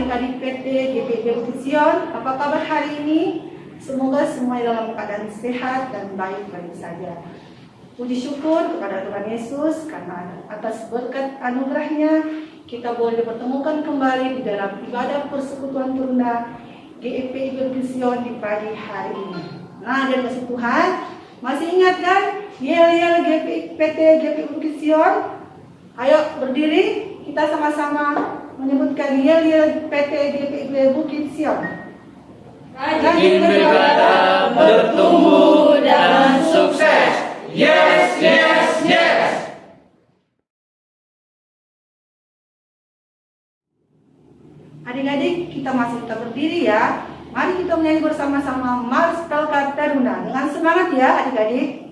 adik-adik PT GPIB Vision. Apa kabar hari ini? Semoga semua dalam keadaan sehat dan baik-baik saja. Puji syukur kepada Tuhan Yesus karena atas berkat anugerahnya kita boleh dipertemukan kembali di dalam ibadah persekutuan Turuna GPIB Vision di pagi hari ini. Nah, dan kasih Tuhan, masih ingat kan? Yel-yel PT GPIB Vision. Ayo berdiri, kita sama-sama menyebutkan yel-yel PT GPIB Bukit Sion. Rajin beribadah, bertumbuh dan sukses. Yes, yes, yes. Adik-adik, kita masih tetap berdiri ya. Mari kita menyanyi bersama-sama Mars Pelkat Taruna. Dengan semangat ya adik-adik.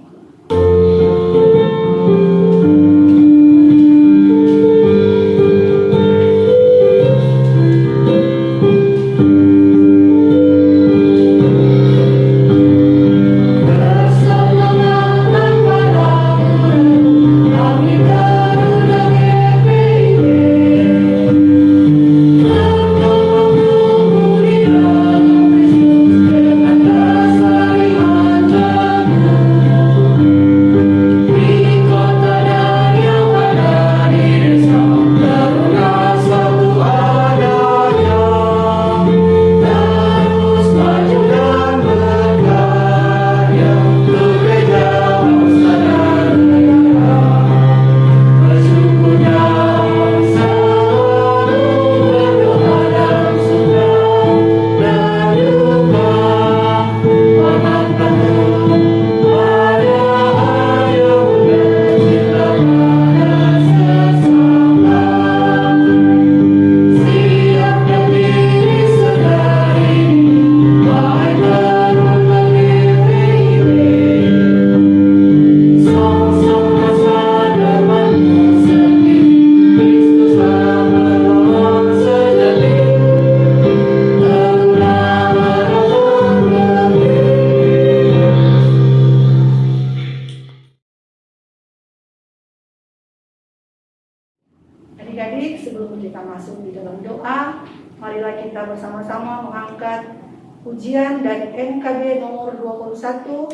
Adik-adik, sebelum kita masuk di dalam doa, marilah kita bersama-sama mengangkat pujian dari NKB nomor 21,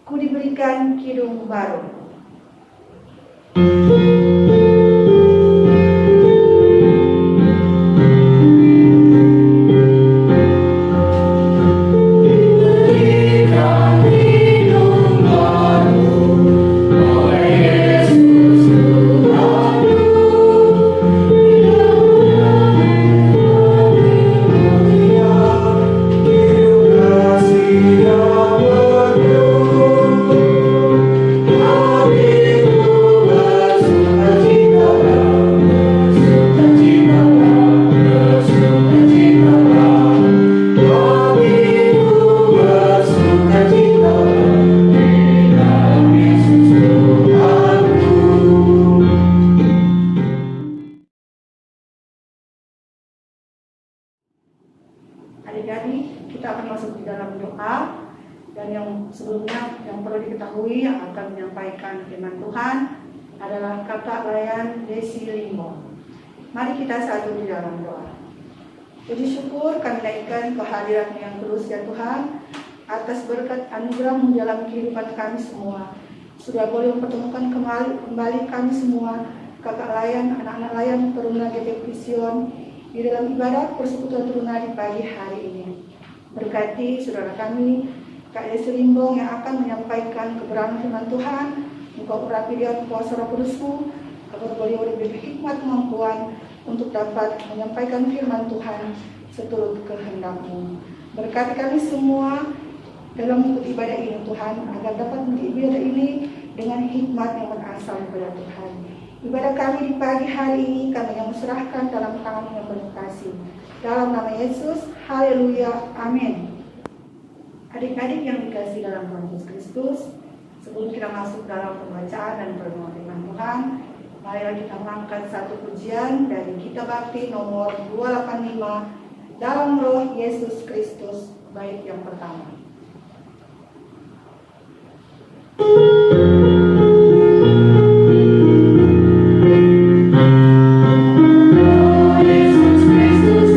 Ku Diberikan Kidung Baru. Adik-adik, kita akan masuk di dalam doa. Dan yang sebelumnya yang perlu diketahui yang akan menyampaikan firman Tuhan adalah Kakak Layan Desi Limbo. Mari kita satu di dalam doa. Puji syukur kami naikkan kehadiran yang tulus ya Tuhan atas berkat anugerah-Mu dalam kehidupan kami semua. Sudah boleh mempertemukan kembali kami semua, Kakak Layan, anak-anak Layan Taruna GPIB Vision di dalam ibadah persekutuan Turuna di pagi hari ini. Berkati saudara kami, Kak Desi Limbong yang akan menyampaikan kebenaran firman Tuhan. Engkau urapi dia kuasa Roh Kudus-Mu, agar beliau diberi hikmat kemampuan untuk dapat menyampaikan firman Tuhan seturut kehendak-Mu. Berkati kami semua dalam mengikuti ibadah ini Tuhan, agar dapat mengikuti ibadah ini dengan hikmat yang berasal dari Tuhan. Ibadah kami di pagi hari ini kami yang serahkan dalam tangan yang penuh kasih. Dalam nama Yesus, haleluya, amin. Adik-adik yang dikasihi dalam Tuhan Yesus Kristus, sebelum kita masuk dalam pembacaan dan perenungan firman Tuhan, marilah kita mengangkat satu pujian dari Kitab Bakti nomor 285, Dalam Roh Yesus Kristus, bait yang pertama. Yesus Kristus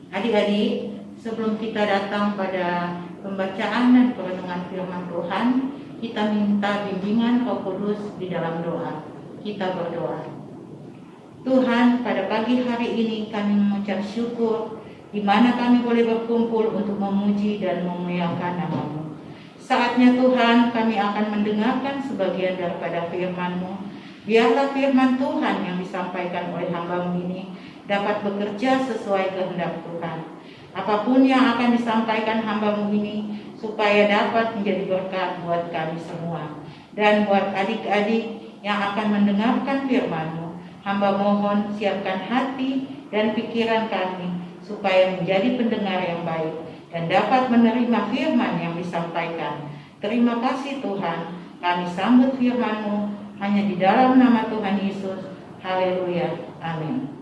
Adik-adik, sebelum kita datang pada pembacaan dan perenungan firman Tuhan, kita minta bimbingan Roh Kudus di dalam doa. Kita berdoa. Tuhan, pada pagi hari ini kami mengucap syukur di mana kami boleh berkumpul untuk memuji dan memuliakan nama-Mu. Saatnya Tuhan, kami akan mendengarkan sebagian daripada firman-Mu. Biarlah firman Tuhan yang disampaikan oleh hamba-Mu ini dapat bekerja sesuai kehendak Tuhan. Apapun yang akan disampaikan hamba-Mu ini, supaya dapat menjadi berkat buat kami semua. Dan buat adik-adik yang akan mendengarkan firman-Mu, hamba mohon siapkan hati dan pikiran kami, supaya menjadi pendengar yang baik dan dapat menerima firman yang disampaikan. Terima kasih Tuhan, kami sambut firman-Mu hanya di dalam nama Tuhan Yesus. Haleluya. Amin.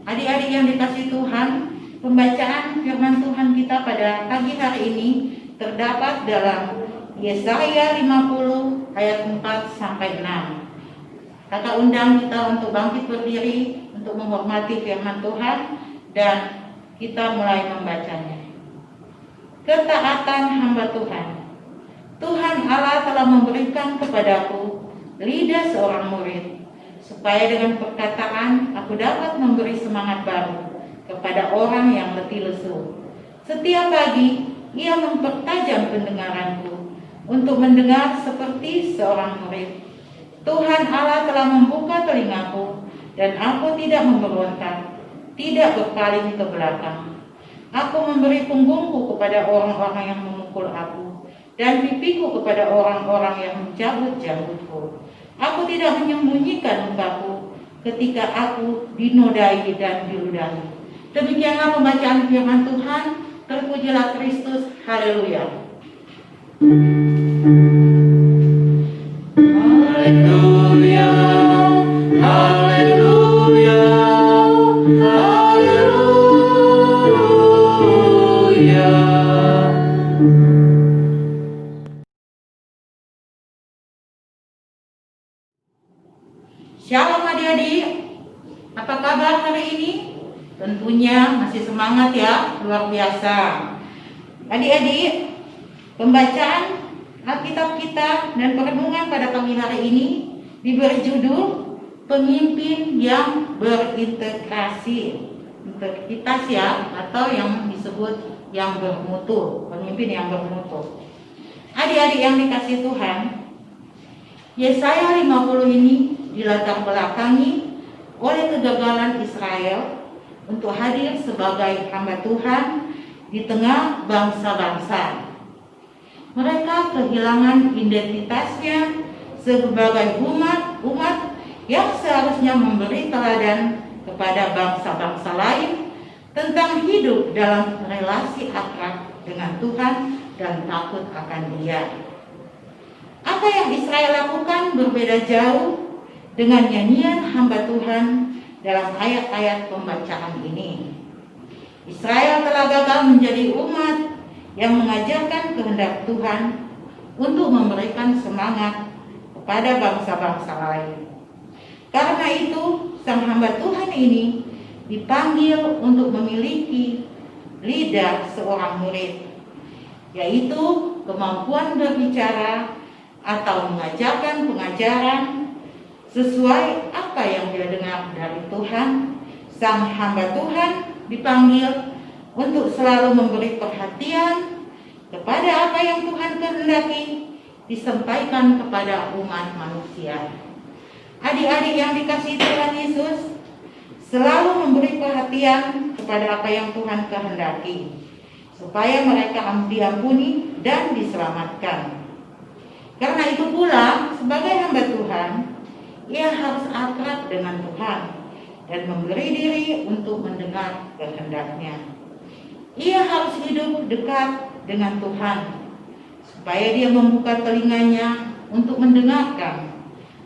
Adik-adik yang dikasihi Tuhan, pembacaan firman Tuhan kita pada pagi hari ini terdapat dalam Yesaya 50 ayat 4 sampai 6. Kakak undang kita untuk bangkit berdiri untuk menghormati firman Tuhan dan kita mulai membacanya. Ketaatan hamba Tuhan. Tuhan Allah telah memberikan kepadaku lidah seorang murid, supaya dengan perkataan aku dapat memberi semangat baru kepada orang yang letih lesu. Setiap pagi ia mempertajam pendengaranku untuk mendengar seperti seorang murid. Tuhan Allah telah membuka telingaku dan aku tidak memberontak, tidak berpaling ke belakang. Aku memberi punggungku kepada orang-orang yang memukul aku dan pipiku kepada orang-orang yang mencabut jambutku. Aku tidak menyembunyikan mukaku ketika aku dinodai dan diludahi. Demikianlah pembacaan firman Tuhan. Terpujilah Kristus. Haleluya. Haleluya, haleluya, haleluya. Shalom adik-adik, apa kabar hari ini? Tentunya masih semangat ya, luar biasa. Adik-adik, pembacaan Alkitab kita dan perenungan pada pagi hari ini diberi judul Pemimpin yang Berintegrasi. Integritas ya, atau yang disebut yang bermutu, pemimpin yang bermutu. Adik-adik yang dikasihi Tuhan, Yesaya 50 ini dilatar belakangi oleh kegagalan Israel untuk hadir sebagai hamba Tuhan di tengah bangsa-bangsa. Mereka kehilangan identitasnya sebagai umat yang seharusnya memberi teladan kepada bangsa-bangsa lain tentang hidup dalam relasi akrab dengan Tuhan dan takut akan Dia. Apa yang Israel lakukan berbeda jauh dengan nyanyian hamba Tuhan dalam ayat-ayat pembacaan ini. Israel telah gagal menjadi umat yang mengajarkan kehendak Tuhan untuk memberikan semangat kepada bangsa-bangsa lain. Karena itu, sang hamba Tuhan ini dipanggil untuk memiliki lidah seorang murid, yaitu kemampuan berbicara atau mengajarkan pengajaran sesuai apa yang dia dengar dari Tuhan. Sang hamba Tuhan dipanggil untuk selalu memberi perhatian kepada apa yang Tuhan kehendaki disampaikan kepada umat manusia. Adik-adik yang dikasihi Tuhan Yesus, selalu memberi perhatian kepada apa yang Tuhan kehendaki, supaya mereka diampuni dan diselamatkan. Karena itu pula, sebagai hamba Tuhan, ia harus akrab dengan Tuhan dan memberi diri untuk mendengar kehendak-Nya. Ia harus hidup dekat dengan Tuhan, supaya dia membuka telinganya untuk mendengarkan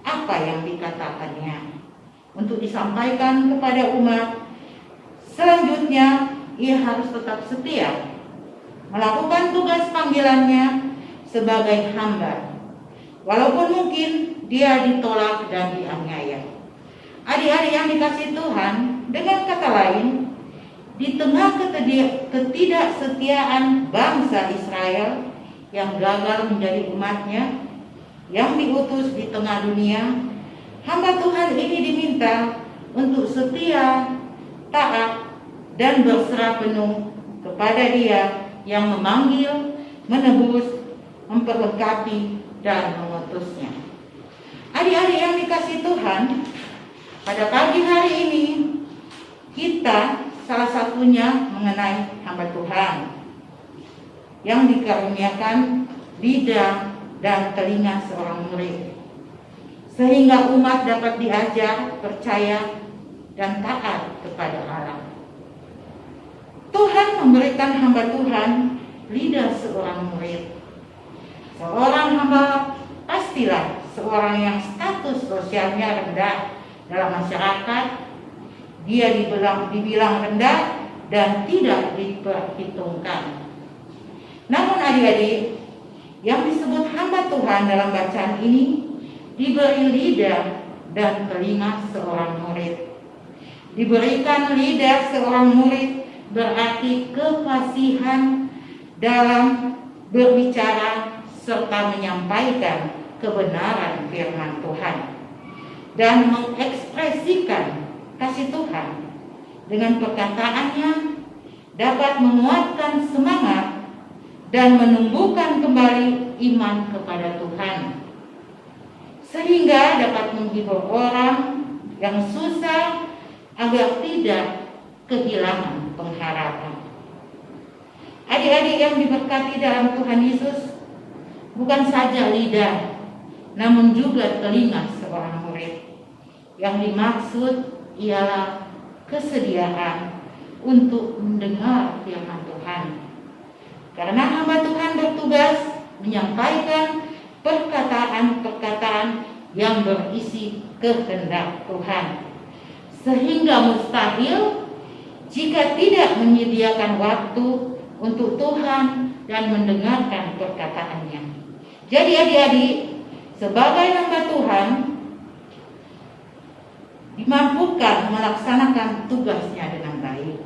apa yang dikatakannya, untuk disampaikan kepada umat. Selanjutnya, ia harus tetap setia melakukan tugas panggilannya sebagai hamba, walaupun mungkin dia ditolak dan dianiaya. Adik-adik yang dikasihi Tuhan, dengan kata lain, di tengah ketidaksetiaan bangsa Israel yang gagal menjadi umatnya, yang diutus di tengah dunia, hamba Tuhan ini diminta untuk setia, taat, dan berserah penuh kepada Dia yang memanggil, menebus, memperlengkapi, dan mengutusnya. Adik-adik yang dikasihi Tuhan, pada pagi hari ini kita salah satunya mengenai hamba Tuhan yang dikaruniakan lidah dan telinga seorang murid, sehingga umat dapat diajar, percaya, dan taat kepada Allah. Tuhan memberikan hamba Tuhan lidah seorang murid. Seorang hamba pastilah seorang yang status sosialnya rendah dalam masyarakat. Dia dibilang rendah dan tidak diperhitungkan. Namun adik-adik yang disebut hamba Tuhan dalam bacaan ini diberi lidah dan telinga seorang murid. Diberikan lidah seorang murid berarti kefasihan dalam berbicara serta menyampaikan kebenaran firman Tuhan dan mengekspresikan kasih Tuhan dengan perkataannya dapat menguatkan semangat dan menumbuhkan kembali iman kepada Tuhan, sehingga dapat menghibur orang yang susah agar tidak kehilangan pengharapan. Adik-adik yang diberkati dalam Tuhan Yesus, bukan saja lidah, namun juga telinga seorang murid. Yang dimaksud ialah kesediaan untuk mendengar firman Tuhan. Karena hamba Tuhan bertugas menyampaikan perkataan-perkataan yang berisi kehendak Tuhan, sehingga mustahil jika tidak menyediakan waktu untuk Tuhan dan mendengarkan perkataannya. Jadi adik-adik, sebagai hamba Tuhan dimampukan melaksanakan tugasnya dengan baik.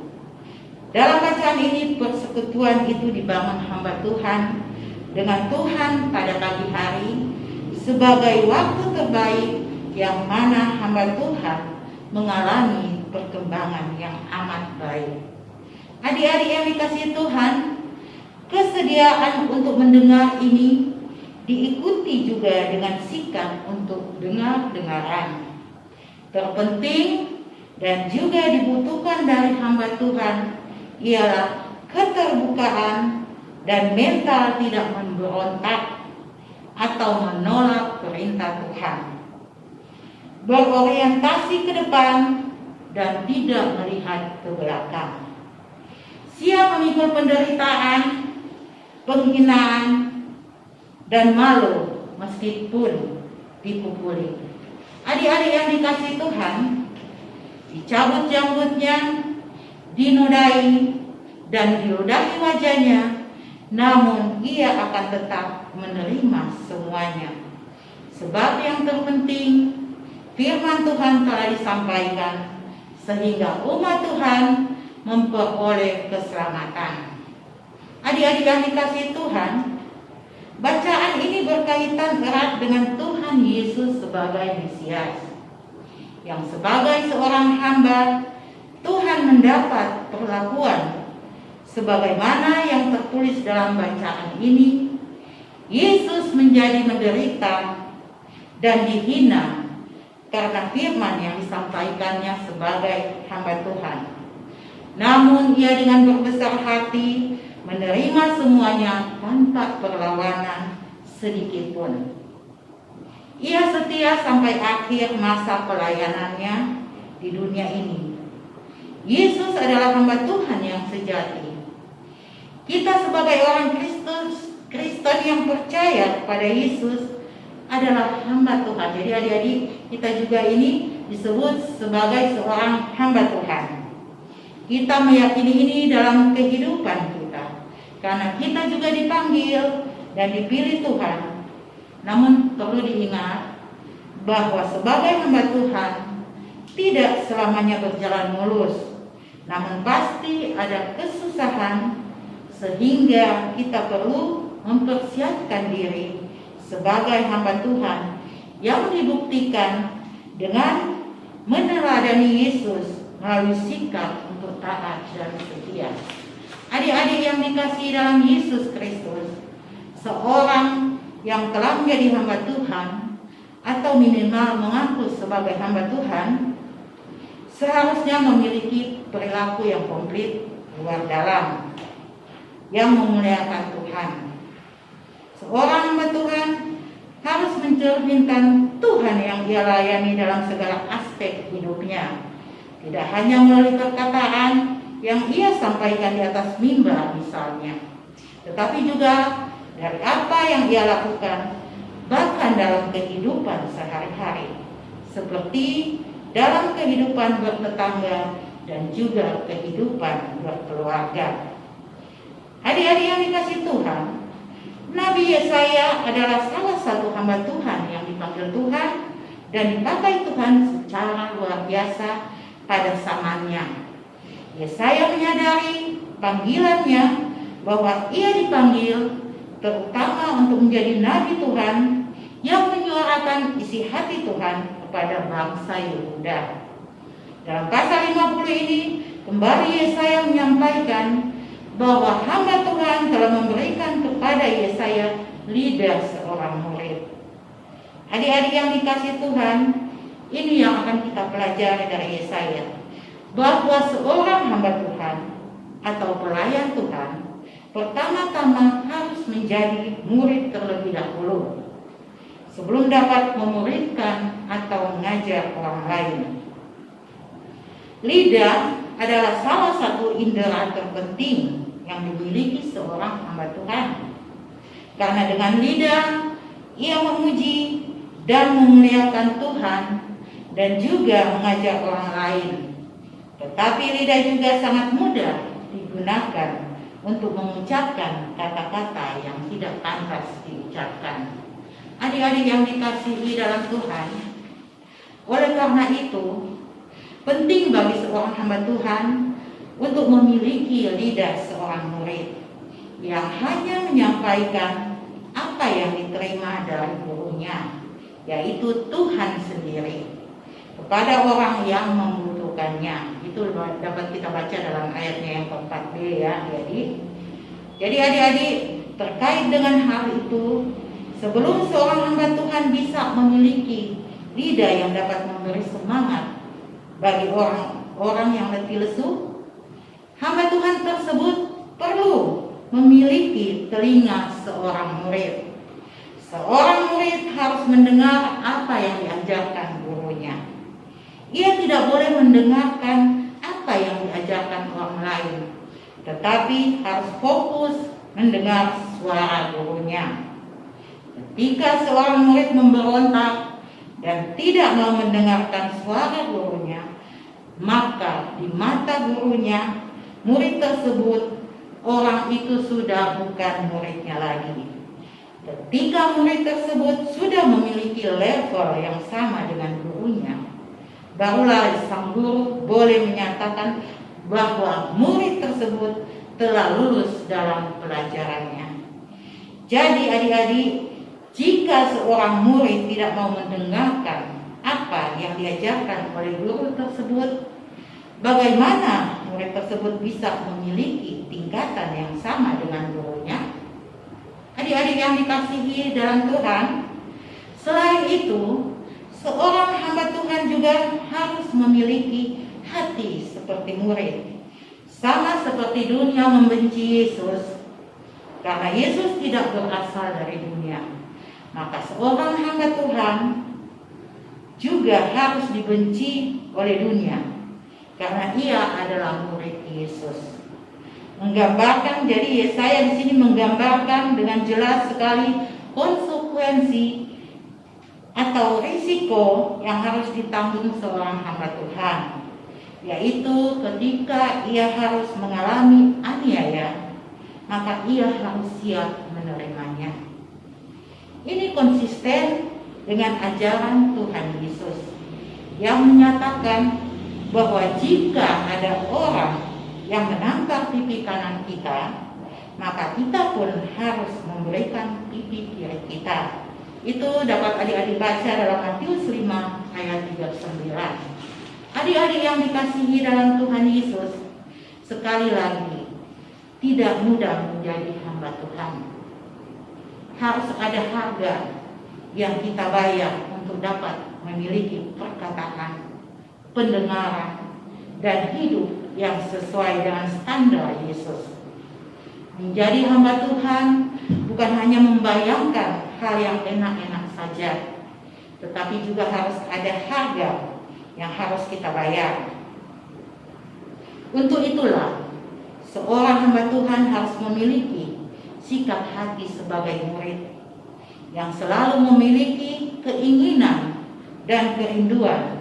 Dalam bacaan ini, persekutuan itu dibangun hamba Tuhan dengan Tuhan pada pagi hari sebagai waktu terbaik yang mana hamba Tuhan mengalami perkembangan yang amat baik. Adik-adik yang dikasihi Tuhan, kesediaan untuk mendengar ini diikuti juga dengan sikap untuk dengar-dengaran. Terpenting dan juga dibutuhkan dari hamba Tuhan ialah keterbukaan dan mental tidak memberontak atau menolak perintah Tuhan, berorientasi ke depan dan tidak melihat ke belakang, siap memikul penderitaan, penghinaan, dan malu meskipun dipukuli. Adik-adik yang dikasihi Tuhan, dicabut janggutnya, dinodai, dan diludahi wajahnya, namun ia akan tetap menerima semuanya. Sebab yang terpenting, firman Tuhan telah disampaikan, sehingga umat Tuhan memperoleh keselamatan. Adik-adik yang dikasihi Tuhan, bacaan ini berkaitan erat dengan Tuhan Yesus sebagai Mesias, yang sebagai seorang hamba Tuhan mendapat perlakuan sebagaimana yang tertulis dalam bacaan ini. Yesus menjadi menderita dan dihina karena firman yang disampaikannya sebagai hamba Tuhan. Namun ia dengan berbesar hati menerima semuanya tanpa perlawanan sedikit pun. Ia setia sampai akhir masa pelayanannya di dunia ini. Yesus adalah hamba Tuhan yang sejati. Kita sebagai orang Kristen yang percaya kepada Yesus adalah hamba Tuhan. Jadi adik-adik, kita juga ini disebut sebagai seorang hamba Tuhan. Kita meyakini ini dalam kehidupan kita, karena kita juga dipanggil dan dipilih Tuhan. Namun perlu diingat bahwa sebagai hamba Tuhan, tidak selamanya berjalan mulus, namun pasti ada kesusahan sehingga kita perlu mempersiapkan diri sebagai hamba Tuhan yang dibuktikan dengan meneladani Yesus melalui sikap untuk taat dan setia. Adik-adik yang dikasihi dalam Yesus Kristus, seorang yang telah menjadi hamba Tuhan atau minimal mengaku sebagai hamba Tuhan seharusnya memiliki perilaku yang komplit luar dalam yang memuliakan Tuhan. Seorang hamba Tuhan harus mencerminkan Tuhan yang ia layani dalam segala aspek hidupnya, tidak hanya melalui perkataan yang ia sampaikan di atas mimbar misalnya, tetapi juga dari apa yang ia lakukan bahkan dalam kehidupan sehari-hari, seperti dalam kehidupan bertetangga dan juga kehidupan berkeluarga. Adik-adik yang dikasihi Tuhan, Nabi Yesaya adalah salah satu hamba Tuhan yang dipanggil Tuhan dan dipakai Tuhan secara luar biasa pada zamannya. Yesaya menyadari panggilannya bahwa ia dipanggil terutama untuk menjadi Nabi Tuhan yang menyuarakan isi hati Tuhan kepada bangsa Yehuda. Dalam pasal 50 ini, kembali Yesaya menyampaikan bahwa hamba Tuhan telah memberikan kepada Yesaya lidah seorang murid. Adik-adik yang dikasihi Tuhan, ini yang akan kita pelajari dari Yesaya, bahwa seorang hamba Tuhan atau pelayan Tuhan pertama-tama harus menjadi murid terlebih dahulu sebelum dapat memuridkan atau mengajar orang lain. Lidah adalah salah satu indera terpenting yang dimiliki seorang hamba Tuhan. Karena dengan lidah ia memuji dan memuliakan Tuhan dan juga mengajar orang lain. Tetapi lidah juga sangat mudah digunakan untuk mengucapkan kata-kata yang tidak pantas diucapkan. Adik-adik yang dikasihi dalam Tuhan, oleh karena itu penting bagi seorang hamba Tuhan untuk memiliki lidah seorang murid yang hanya menyampaikan apa yang diterima dari gurunya, yaitu Tuhan sendiri, kepada orang yang membutuhkannya. Itu dapat kita baca dalam ayatnya yang keempat B ya. Jadi adik-adik, terkait dengan hal itu, sebelum seorang hamba Tuhan bisa memiliki lidah yang dapat memberi semangat bagi orang-orang yang letih lesu, hamba Tuhan tersebut perlu memiliki telinga seorang murid. Seorang murid harus mendengar apa yang diajarkan gurunya. Ia tidak boleh mendengarkan apa yang diajarkan orang lain, tetapi harus fokus mendengar suara gurunya. Ketika seorang murid memberontak dan tidak mau mendengarkan suara gurunya, maka di mata gurunya, murid tersebut, orang itu sudah bukan muridnya lagi. Ketika murid tersebut sudah memiliki level yang sama dengan gurunya, barulah sang guru boleh menyatakan bahwa murid tersebut telah lulus dalam pelajarannya. Jadi adik-adik, jika seorang murid tidak mau mendengarkan apa yang diajarkan oleh guru tersebut, bagaimana murid tersebut bisa memiliki tingkatan yang sama dengan gurunya? Adik-adik yang dikasihi dalam Tuhan, selain itu, seorang hamba Tuhan juga harus memiliki hati seperti murid. Sama seperti dunia membenci Yesus, karena Yesus tidak berasal dari dunia. Maka seorang hamba Tuhan juga harus dibenci oleh dunia karena ia adalah murid Yesus. Menggambarkan, jadi Yesaya di sini menggambarkan dengan jelas sekali konsekuensi atau risiko yang harus ditanggung seorang hamba Tuhan, yaitu ketika ia harus mengalami aniaya, maka ia harus siap menerimanya. Ini konsisten dengan ajaran Tuhan Yesus, yang menyatakan bahwa jika ada orang yang menangkap pipi kanan kita, maka kita pun harus memberikan pipi kiri kita. Itu dapat adik-adik baca dalam Matius 5 ayat 39. Adik-adik yang dikasihi dalam Tuhan Yesus, sekali lagi, tidak mudah menjadi hamba Tuhan. Harus ada harga yang kita bayar untuk dapat memiliki perkataan, pendengaran, dan hidup yang sesuai dengan standar Yesus. Menjadi hamba Tuhan bukan hanya membayangkan hal yang enak-enak saja, tetapi juga harus ada harga yang harus kita bayar. Untuk itulah, seorang hamba Tuhan harus memiliki sikap hati sebagai murid yang selalu memiliki keinginan dan kerinduan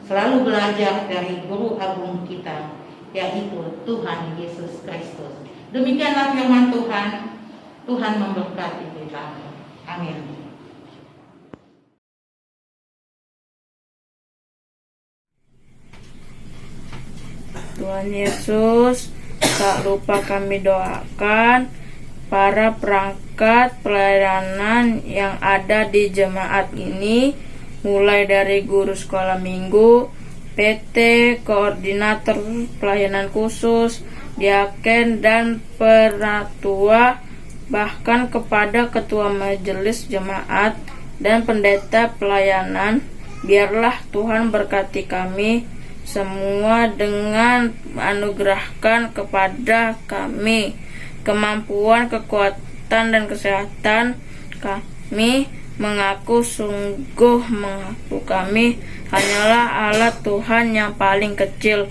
selalu belajar dari guru agung kita, yaitu Tuhan Yesus Kristus. Demikianlah firman Tuhan. Tuhan memberkati kita. Amin. Tuhan Yesus, tak lupa kami doakan para perangkat pelayanan yang ada di jemaat ini, mulai dari guru sekolah minggu, PT, koordinator pelayanan khusus, diaken dan peratua, bahkan kepada ketua majelis jemaat dan pendeta pelayanan. Biarlah Tuhan berkati kami semua dengan menganugerahkan kepada kami kemampuan, kekuatan, dan kesehatan. Kami mengaku kami hanyalah alat Tuhan yang paling kecil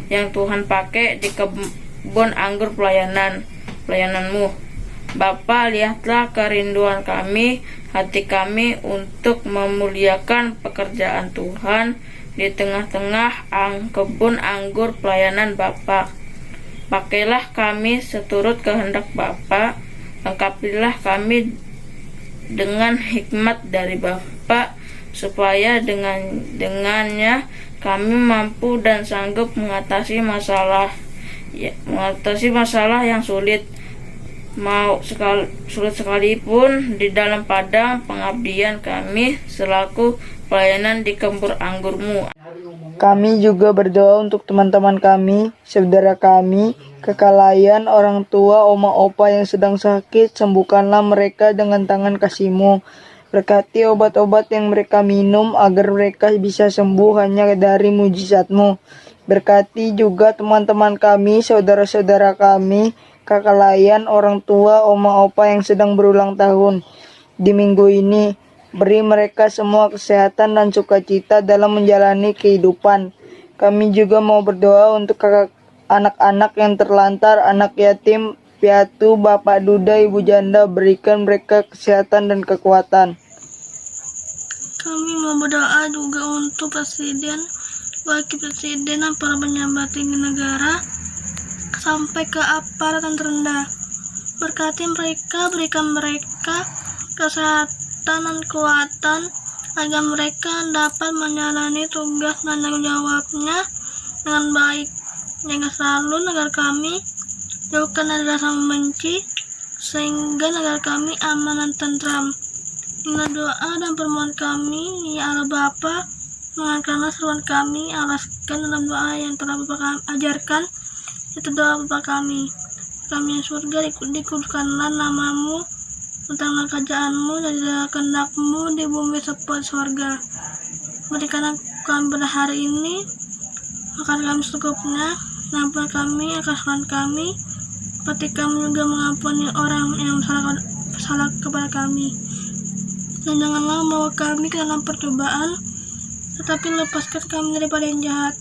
yang Tuhan pakai di kebun anggur pelayananmu. Bapa, lihatlah kerinduan kami, hati kami untuk memuliakan pekerjaan Tuhan di tengah-tengah kebun anggur pelayanan Bapa. Pakailah kami seturut kehendak Bapa, lengkapilah kami dengan hikmat dari Bapa, supaya dengannya kami mampu dan sanggup mengatasi masalah yang sulit, mau sulit sekalipun di dalam padang pengabdian kami selaku pelayanan di kebun anggur-Mu. Kami juga berdoa untuk teman-teman kami, saudara kami, kekalaian, orang tua, oma opa yang sedang sakit. Sembuhkanlah mereka dengan tangan kasih-Mu. Berkati obat-obat yang mereka minum agar mereka bisa sembuh hanya dari mujizat-Mu. Berkati juga teman-teman kami, saudara-saudara kami, kekalaian, orang tua, oma opa yang sedang berulang tahun di minggu ini. Beri mereka semua kesehatan dan sukacita dalam menjalani kehidupan. Kami juga mau berdoa untuk anak-anak yang terlantar, anak yatim, piatu, bapak duda, ibu janda. Berikan mereka kesehatan dan kekuatan. Kami mau berdoa juga untuk presiden, wakil presiden, dan para pejabat tinggi negara, sampai ke aparat yang terendah. Berkati mereka, berikan mereka kesehatan dan kekuatan agar mereka dapat menjalani tugas dan tanggung jawabnya dengan baik. Jaga selalu negara kami, jauhkan dari rasa membenci, sehingga negara kami aman dan tentram. Inilah doa dan permohonan kami, ya Allah Bapa, mendengarkanlah seruan kami, alaskan dalam doa yang telah Bapa kami ajarkan. Itu doa Bapa kami. Kami yang surga, dikuduskanlah nama-Mu, tentanglah kerajaan-Mu, jadilah kehendak-Mu di bumi seperti surga. Berikanlah kami pada hari ini makan kami secukupnya, ampuni kami akan kesalahan kami, seperti kami juga mengampuni orang yang bersalah kepada kami. Dan janganlah membawa kami ke dalam percobaan, tetapi lepaskan kami daripada yang jahat.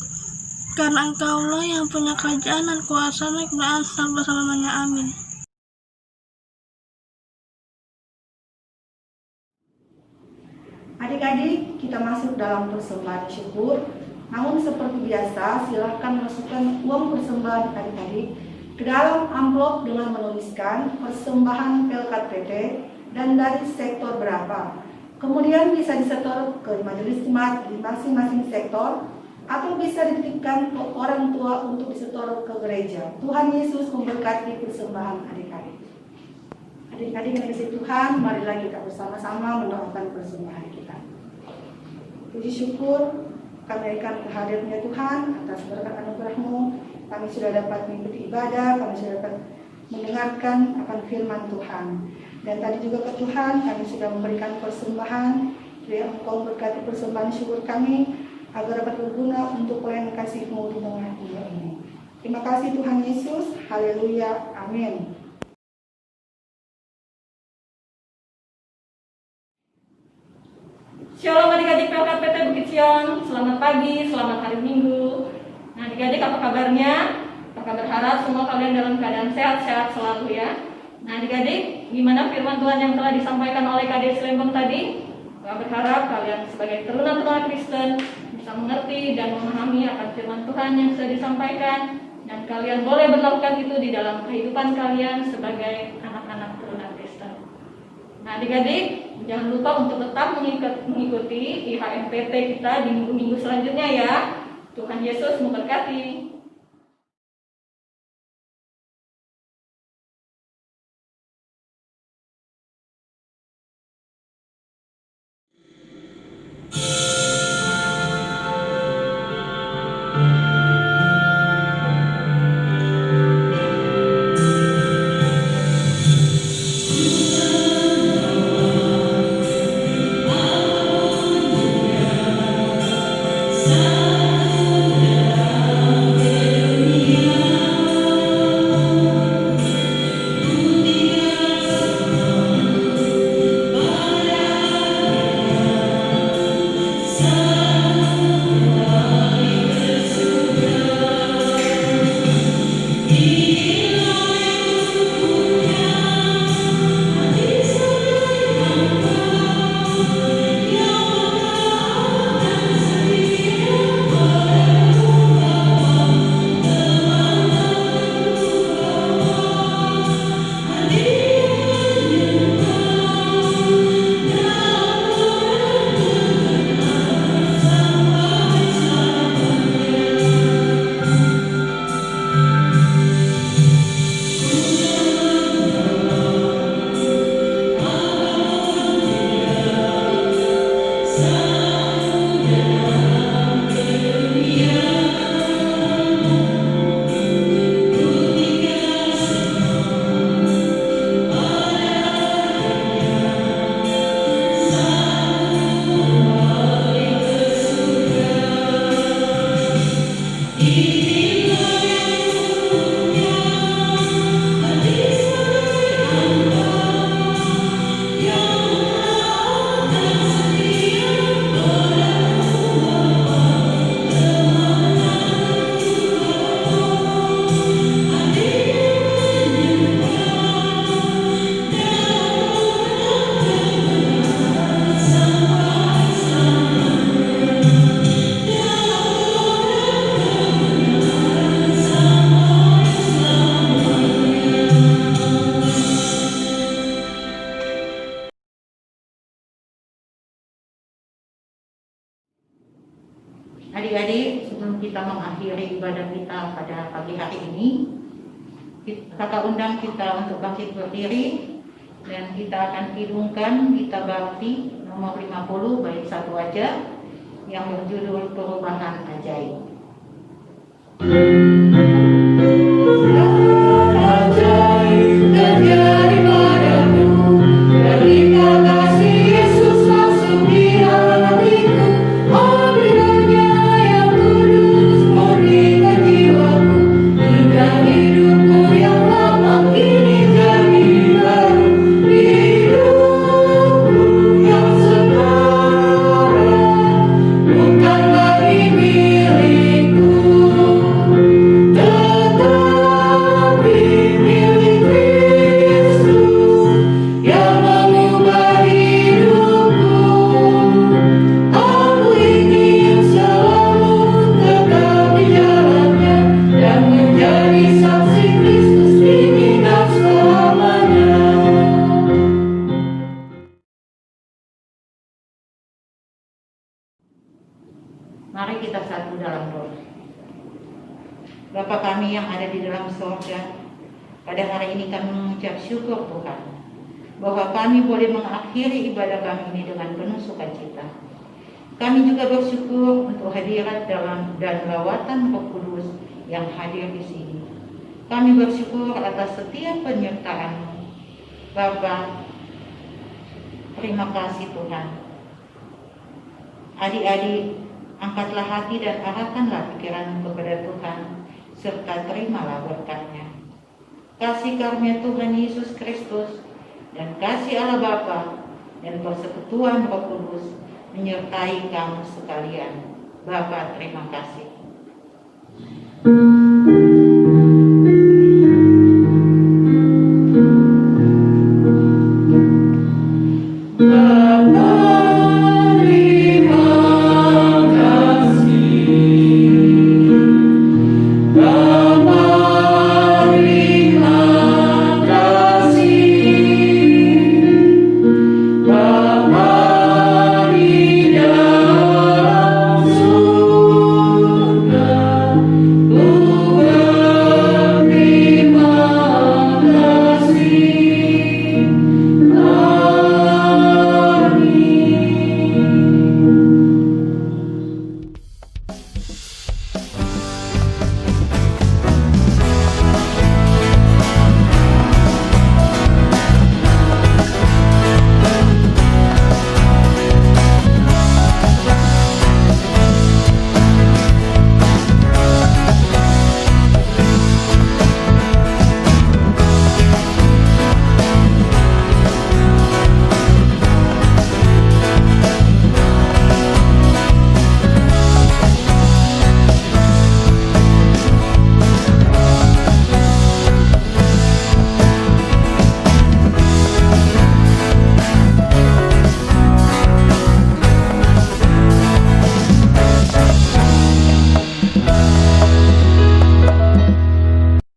Karena Engkau-lah yang punya kerajaan dan kuasa dan kemuliaan sampai selamanya. Amin. Adik-adik, kita masuk dalam persembahan syukur. Namun seperti biasa, silakan masukkan uang persembahan adik-adik ke dalam amplop dengan menuliskan persembahan Pelkat PT dan dari sektor berapa. Kemudian bisa disetor ke majelis jemaat di masing-masing sektor atau bisa dititipkan ke orang tua untuk disetor ke gereja. Tuhan Yesus memberkati persembahan adik-adik. Adik-adik yang dikasihi Tuhan, marilah kita bersama-sama mendoakan persembahan kita. Puji syukur kami berikan kehadirannya Tuhan atas berkat anugerah-Mu. Kami sudah dapat mengikuti ibadah, kami sudah dapat mendengarkan akan firman Tuhan. Dan tadi juga ke Tuhan kami sudah memberikan persembahan. Biar Engkau berkati persembahan syukur kami agar dapat berguna untuk pelayanan kasih-Mu di tengah dunia ini. Terima kasih Tuhan Yesus. Haleluya. Amin. Shalom adik-adik PLK PT Bukit Sion. Selamat pagi, selamat hari Minggu. Nah adik-adik apa kabarnya? Apakah berharap semua kalian dalam keadaan sehat-sehat selalu ya? Nah adik-adik, gimana firman Tuhan yang telah disampaikan oleh KD Lembong tadi? Saya berharap kalian sebagai teruna-teruna Kristen bisa mengerti dan memahami akan firman Tuhan yang sudah disampaikan, dan kalian boleh melakukan itu di dalam kehidupan kalian sebagai anak-anak teruna Kristen. Nah adik-adik, jangan lupa untuk tetap mengikuti IHMPT kita di minggu-minggu selanjutnya ya. Tuhan Yesus memberkati. Adik-adik, sebelum kita mengakhiri ibadah kita pada pagi hari ini, kakak undang kita untuk bangkit berdiri, dan kita akan kidungkan kita bakti nomor 50 bait 1 aja yang berjudul Perubahan Ajaib. Ajaib terjadi padaku, ketika kasih Yesus masuk di hatiku. Anugerahnya yang kudus murnikan jiwaku, hingga hidupku yang lama kini jadi baru. Hidupku yang sekarang bukan lagi milikku, Mari kita satu dalam doa. Bapa kami yang ada di dalam surga, pada hari ini kami mengucap syukur Tuhan, bahwa kami boleh mengakhiri ibadah kami ini dengan penuh sukacita. Kami juga bersyukur untuk hadirat dalam dan lawatan Roh Kudus yang hadir di sini. Kami bersyukur atas setiap penyertaan-Mu. Bapa, terima kasih Tuhan. Adik-adik, angkatlah hati dan arahkanlah pikiran kepada Tuhan, serta terimalah berkat-Nya. Kasih karunia Tuhan Yesus Kristus dan kasih Allah Bapa dan persekutuan Roh Kudus menyertai kamu sekalian. Bapa, terima kasih.